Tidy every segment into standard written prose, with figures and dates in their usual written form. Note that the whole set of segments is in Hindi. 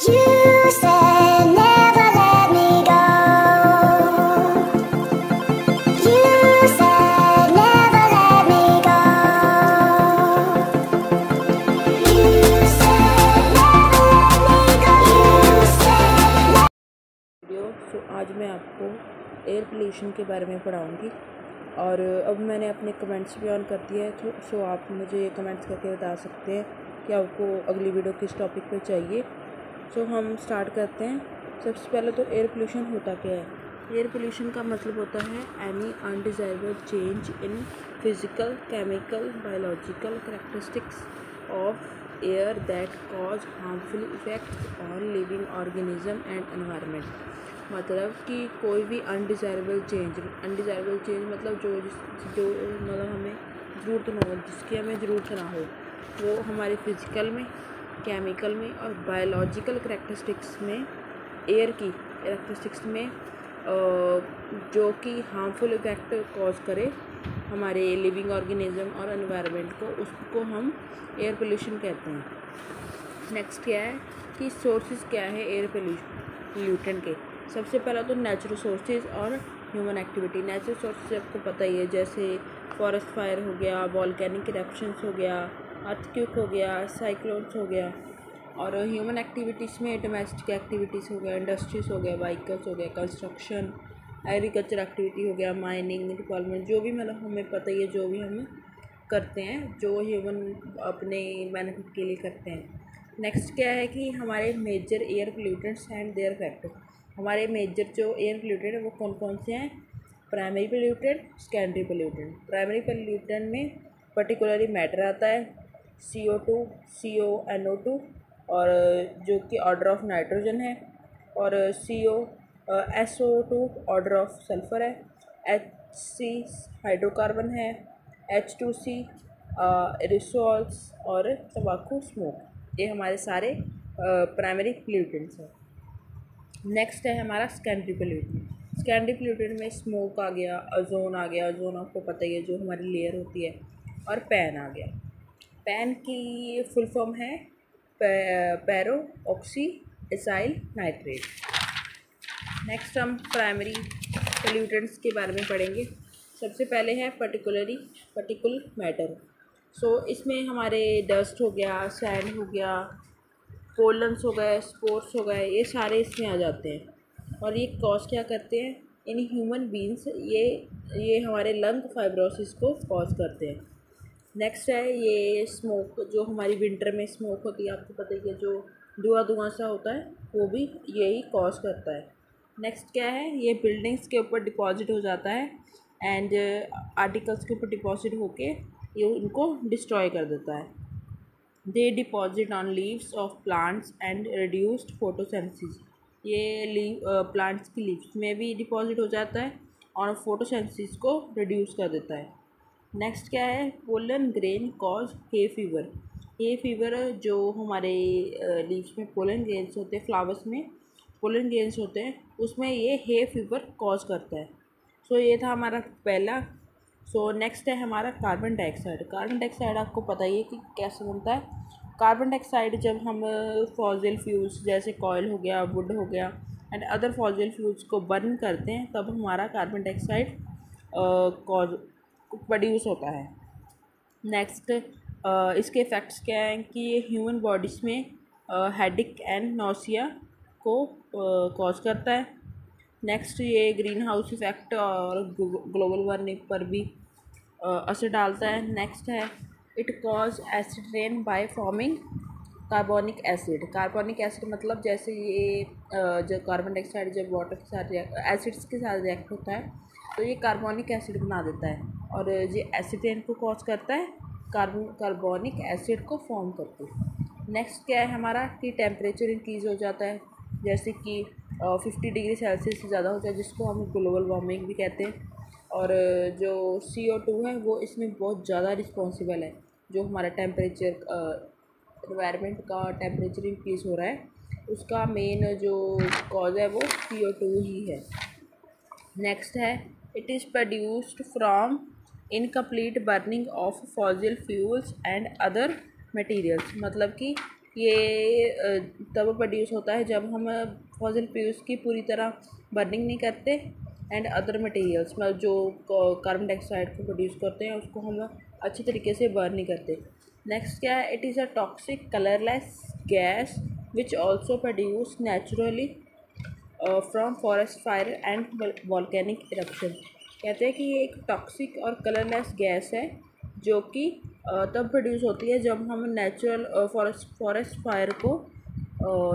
You said never let me go. You said never let me go. You said never let me go. You said सो आज मैं आपको एयर पोल्यूशन के बारे में पढ़ाऊँगी। और अब मैंने अपने कमेंट्स भी ऑन कर दिया है, तो आप मुझे कमेंट्स करके बता सकते हैं कि आपको अगली वीडियो किस टॉपिक पे चाहिए। सो हम स्टार्ट करते हैं। सबसे पहले तो एयर पोल्यूशन होता क्या है। एयर पोल्यूशन का मतलब होता है any undesirable change in physical, chemical, biological characteristics of air that cause harmful effects on living organism and environment. मतलब कि कोई भी अनडिजायरेबल चेंज मतलब जो मतलब हमें ज़रूरत ना हो, जिसकी हमें ज़रूरत ना हो, वो हमारे फिज़िकल में, केमिकल में और बायोलॉजिकल करैक्टरिस्टिक्स में, एयर की करैक्टरिस्टिक्स में जो कि हार्मफुल इफेक्ट कॉज करे हमारे लिविंग ऑर्गेनिज्म और एनवायरनमेंट को, उसको हम एयर पोल्यूशन कहते हैं। नेक्स्ट क्या है कि सोर्सेज क्या है एयर पोल्यूटेंट के। सबसे पहला तो नेचुरल सोर्सेज और ह्यूमन एक्टिविटी। नेचुरल सोर्सेज आपको पता ही है, जैसे फॉरेस्ट फायर हो गया, वॉल्केनिक इरप्शंस हो गया, अर्थक्वेक हो गया, साइक्लोन्स हो गया। और ह्यूमन एक्टिविटीज़ में डोमेस्टिक एक्टिविटीज़ हो गया, इंडस्ट्रीज़ हो गया, व्हीकल्स हो गया, कंस्ट्रक्शन, एग्रीकल्चर एक्टिविटी हो गया, माइनिंग, डिवेलपमेंट, जो भी मतलब हमें पता ही है, जो भी हम करते हैं, जो ह्यूमन अपने बेनिफिट के लिए करते हैं। नेक्स्ट क्या है कि हमारे major air pollutants and their effect. हमारे मेजर जो एयर पोल्यूटेंट है वो कौन कौन से हैं। Primary pollutant, secondary pollutant. Primary pollutant में पर्टिकुलरली मैटर आता है, CO2, CO, NO2, और जो कि ऑर्डर ऑफ नाइट्रोजन है, और SO2 ऑर्डर ऑफ सल्फ़र है, HC हाइड्रोकार्बन है, H2C एरोसोल्स और तंबाकू स्मोक। ये हमारे सारे प्राइमरी पोल्यूटेंट्स हैं। नेक्स्ट है हमारा सेकेंडरी पोल्यूटेंट। सेकेंडरी पोल्यूटेंट में स्मोक आ गया, ओजोन आ गया, ओजोन आपको पता ही है जो हमारी लेयर होती है, और पैन आ गया। पैन की फुल फॉर्म है पैरो ऑक्सी एसाइल नाइट्रेट। नेक्स्ट हम प्राइमरी पोल्यूटेंट्स के बारे में पढ़ेंगे। सबसे पहले है पर्टिकुलर मैटर। सो इसमें हमारे डस्ट हो गया, सैंड हो गया, पोलन्स हो गए, स्पोर्स हो गए, ये सारे इसमें आ जाते हैं। और ये कॉज क्या करते हैं इन ह्यूमन बींग्स, ये हमारे लंग फाइब्रोसिस को कॉज करते हैं। नेक्स्ट है ये स्मोक, जो हमारी विंटर में स्मोक होती है, आपको पता ही है, जो धुआं सा होता है, वो भी यही कॉज करता है। नेक्स्ट क्या है, ये बिल्डिंग्स के ऊपर डिपॉजिट हो जाता है एंड आर्टिकल्स के ऊपर डिपॉजिट होके ये उनको डिस्ट्रॉय कर देता है। They deposit on leaves of plants and reduced photosynthesis. ये प्लांट्स की लीव्स में भी डिपॉजिट हो जाता है और फोटोसेंसिस को रिड्यूस कर देता है। नेक्स्ट क्या है, pollen grain cause hay fever. Hay fever जो हमारे लीव्स में पोलन ग्रेन्स होते हैं, फ्लावर्स में पोलन ग्रेन्स होते हैं, उसमें ये हे फीवर कॉज करता है। सो ये था हमारा पहला। सो नेक्स्ट है हमारा कार्बन डाइऑक्साइड। कार्बन डाइऑक्साइड आपको पता ही है कि कैसे बनता है। कार्बन डाइऑक्साइड जब हम फॉसिल फ्यूल्स जैसे कॉयल हो गया, वुड हो गया एंड अदर फॉसिल फ्यूल्स को बर्न करते हैं, तब हमारा कार्बन डाइऑक्साइड कॉज प्रोड्यूस होता है। नेक्स्ट इसके इफ़ेक्ट्स क्या हैं कि ये ह्यूमन बॉडीज़ में हेडेक एंड नौसिया को कॉज करता है। नेक्स्ट ये ग्रीन हाउस इफ़ेक्ट और ग्लोबल वार्मिंग पर भी असर डालता है। नेक्स्ट है it cause acid rain by forming carbonic acid. Carbonic acid मतलब जैसे ये जो कार्बन डाइऑक्साइड जब वाटर के साथ एसिड्स के साथ रिएक्ट होता है, तो ये कार्बोनिक एसिड बना देता है, और ये एसिड रेन को कॉज करता है, कार्बोनिक एसिड को फॉर्म करके। नेक्स्ट क्या है हमारा कि टेम्परेचर इंक्रीज़ हो जाता है, जैसे कि 50 डिग्री सेल्सियस से ज़्यादा हो जाए, जिसको हम ग्लोबल वार्मिंग भी कहते हैं। और जो CO2 है वो इसमें बहुत ज़्यादा रिस्पॉन्सिबल है, जो हमारा टेम्परेचर एनवायरनमेंट का टेम्परेचर इंक्रीज़ हो रहा है, उसका मेन जो कॉज है वो CO2 ही है। नेक्स्ट है it is produced from incomplete burning of fossil fuels and other materials. मतलब कि ये तब प्रोड्यूस होता है जब हम फॉसिल फ्यूल्स की पूरी तरह बर्निंग नहीं करते एंड अदर मटेरियल्स मतलब जो कार्बन डाइऑक्साइड को प्रोड्यूस करते हैं उसको हम अच्छी तरीके से बर्न नहीं करते। नेक्स्ट क्या है, it is a toxic colourless gas which also produce naturally from forest fire and volcanic eruption. कहते हैं कि ये एक टॉक्सिक और कलरलेस गैस है जो कि तब प्रोड्यूस होती है जब हम नेचुरल फॉरेस्ट फायर को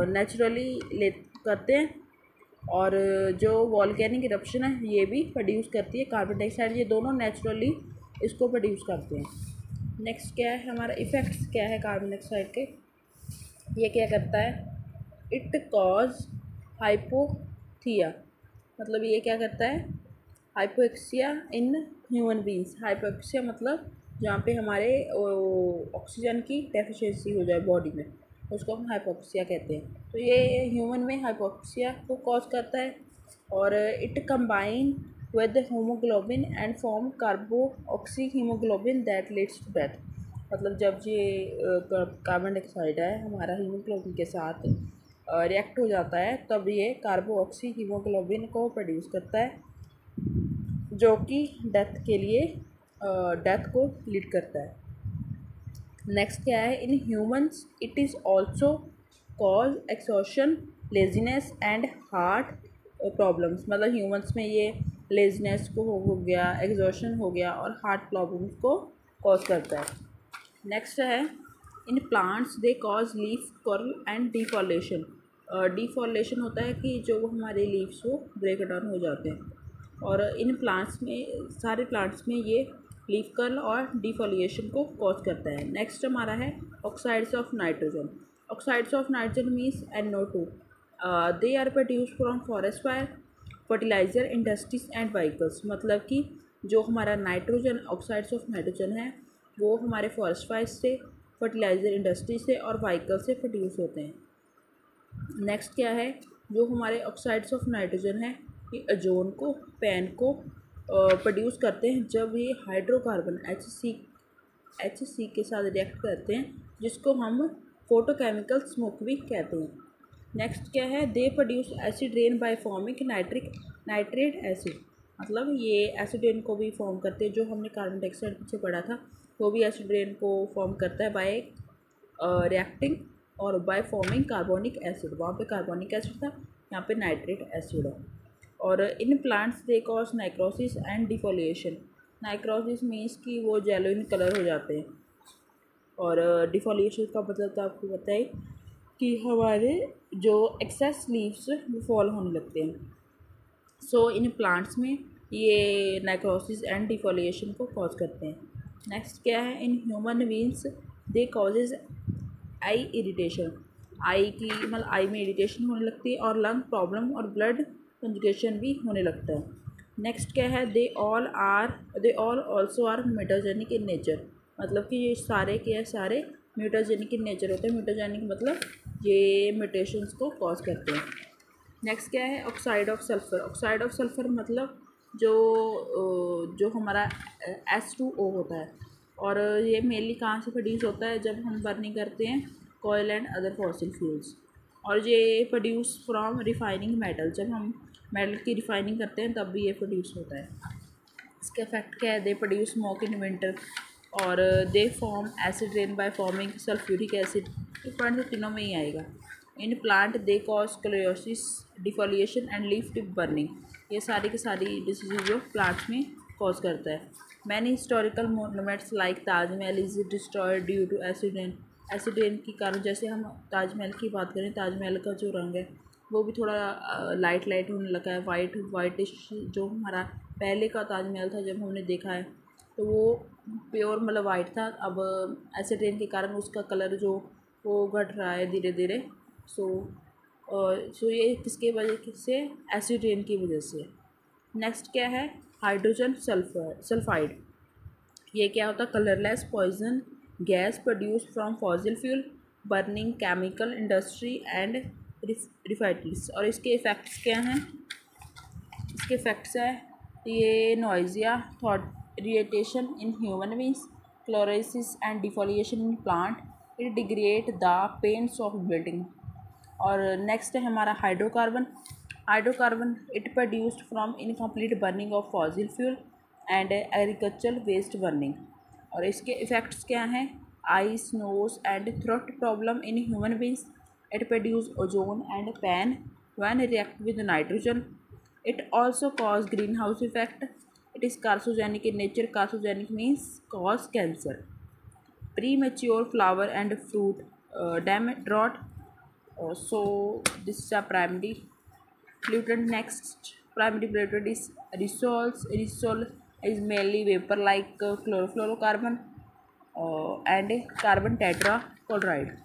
नेचुरली ले करते हैं, और जो वॉल्केनिक इरप्शन है ये भी प्रोड्यूस करती है कार्बन डाइऑक्साइड। ये दोनों नेचुरली इसको प्रोड्यूस करते हैं। नेक्स्ट क्या है हमारा इफ़ेक्ट्स क्या है कार्बन डाइऑक्साइड के, ये क्या करता है, इट कॉज हाइपोथिया, मतलब ये क्या करता है, हाइपोक्सिया इन ह्यूमन बींग्स। हाइपोक्सिया मतलब जहाँ पे हमारे ऑक्सीजन की डेफिशिएंसी हो जाए बॉडी में, उसको हम हाइपोक्सिया कहते हैं। तो ये ह्यूमन में हाइपोक्सिया को कॉज करता है। और it combine with haemoglobin and form carboxyhaemoglobin that leads to death. मतलब जब ये कार्बन डाइऑक्साइड है हमारा हीमोग्लोबिन के साथ रिएक्ट हो जाता है तब ये कार्बो ऑक्सी हीमोग्लोबिन को प्रोड्यूस करता है जो कि डेथ को लीड करता है। नेक्स्ट क्या है, in humans it is also cause exhaustion laziness and heart problems. मतलब ह्यूमंस में ये लेजीनेस को हो गया, एग्जॉशन हो गया और हार्ट प्रॉब्लम्स को कॉज करता है। नेक्स्ट है, in plants they cause leaf curl and defoliation. Defoliation होता है कि जो हमारे लीव्स वो ब्रेक डाउन हो जाते हैं, और इन प्लांट्स में सारे प्लांट्स में ये लीफ कर्ल और डिफॉलिएशन को कॉज करता है। नेक्स्ट हमारा है oxides of nitrogen. Oxides of nitrogen means NO2। They are produce from forest fire, fertiliser industries and vehicles. मतलब कि जो हमारा नाइट्रोजन ऑक्साइड्स ऑफ नाइट्रोजन है वो हमारे फॉरेस्ट फायर से, फर्टिलाइज़र इंडस्ट्री से और व्हीकल से प्रोड्यूस होते हैं। नेक्स्ट क्या है, जो हमारे ऑक्साइड्स ऑफ नाइट्रोजन है ये ओजोन को, पैन को प्रोड्यूस करते हैं जब ये हाइड्रोकार्बन HC के साथ रिएक्ट करते हैं, जिसको हम फोटोकेमिकल स्मोक भी कहते हैं। नेक्स्ट क्या है, they produce acid rain by forming nitrate acid. मतलब ये एसिड रेन को भी फॉर्म करते हैं, जो हमने कार्बन डाइऑक्साइड पीछे पढ़ा था वो भी एसिड रेन को फॉर्म करता है बाय रिएक्टिंग और बाय फॉर्मिंग कार्बोनिक एसिड। वहाँ पे कार्बोनिक एसिड था, यहाँ पे नाइट्रेट एसिड है। और in plants they cause necrosis and defoliation. Necrosis means कि वो जेलोइन कलर हो जाते हैं, और डिफोलिएशन का मतलब तो आपको पता है कि हमारे जो एक्सेस लीव्स वो फॉल होने लगते हैं। सो इन प्लांट्स में ये नाइक्रोसिस एंड डिफोलिएशन को कॉज करते हैं। नेक्स्ट क्या है, in human beings they causes eye irritation. Eye की मतलब आई में इरिटेशन होने लगती है, और लंग प्रॉब्लम और ब्लड कंजुगेशन भी होने लगता है। नेक्स्ट क्या है, they all also are mutagenic in nature. मतलब कि ये सारे के सारे म्यूटाजेनिक इन नेचर होते हैं। म्यूटाजेनिक मतलब ये म्यूटेशंस को कॉज करते हैं। नेक्स्ट क्या है, oxide of sulphur. Oxide of sulphur मतलब जो हमारा H2O होता है, और ये मेनली कहाँ से प्रोड्यूस होता है, जब हम बर्निंग करते हैं कोयल एंड अदर फॉसिल फ्यूल्स। और ये प्रोड्यूस फ्रॉम रिफाइनिंग मेटल, जब हम मेटल की रिफाइनिंग करते हैं तब भी ये प्रोड्यूस होता है। इसका इफेक्ट क्या है, they produce smoke in winter, और they form acid rain by forming sulphuric acid. ये पॉइंट तो तीनों में ही आएगा। In plant they cause sclerosis, defoliation and leaf tip burning. ये सारी की सारी डिसीज जो प्लांट्स में कॉज करता है। Many historical monuments like Taj Mahal is destroyed due to acid rain. Acid rain के कारण, जैसे हम ताजमहल की बात करें, ताजमहल का जो रंग है वो भी थोड़ा लाइट होने लगा है, वाइटिश। जो हमारा पहले का ताजमहल था जब हमने देखा है तो वो प्योर मतलब वाइट था। अब एसिड रेन के कारण उसका कलर जो वो घट रहा है धीरे धीरे। सो ये किसके वजह से, एसिड रेन की वजह से। नेक्स्ट क्या है, हाइड्रोजन सल्फाइड। ये क्या होता है, colourless poison gas produce from fossil fuel, burning, chemical industry and refineries. और इसके इफ़ेक्ट्स क्या हैं, इसके इफ़ेक्ट्स है ये नॉइजिया, थॉट irritation in human beings, chlorosis and defoliation in plant, it degrade the paints of building. और नेक्स्ट है हमारा hydrocarbon. Hydrocarbon it produced from incomplete burning of fossil fuel and agricultural waste burning. और इसके इफ़ेक्ट्स क्या हैं? Eyes, nose and throat problem in human beings. It produce ozone and pan when react with nitrogen. It also cause greenhouse effect. It is carcinogenic in nature. Carcinogenic means cause cancer. Premature flower and fruit damage drought. So this is a primary pollutant. Next primary pollutant is aerosols. Aerosol is mainly vapor like chlorofluorocarbon and carbon tetrachloride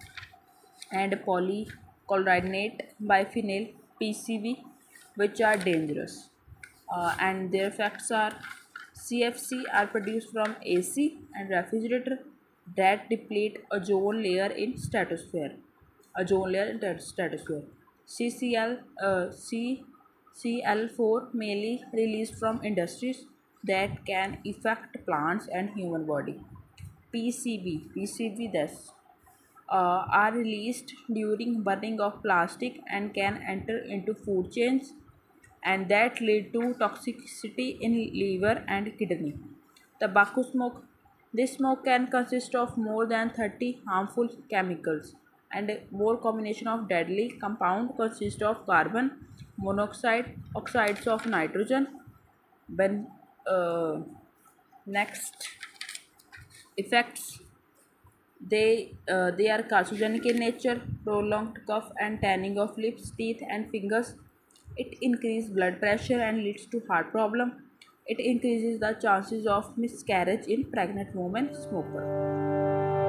and polychlorinated biphenyl PCB, which are dangerous. And their effects are CFC are produced from AC and refrigerator that deplete ozone layer in stratosphere. Ozone layer in stratosphere. CCl, CCl4 mainly released from industries that can affect plants and human body. PCB thus are released during burning of plastic and can enter into food chains and that lead to toxicity in liver and kidney. Tobacco smoke. This smoke can consist of more than 30 harmful chemicals and more combination of deadly compound consist of carbon monoxide, oxides of nitrogen. When next effects, they are carcinogenic in nature, prolonged cough and tanning of lips, teeth and fingers. It increases blood pressure and leads to heart problem. It increases the chances of miscarriage in pregnant women smoker.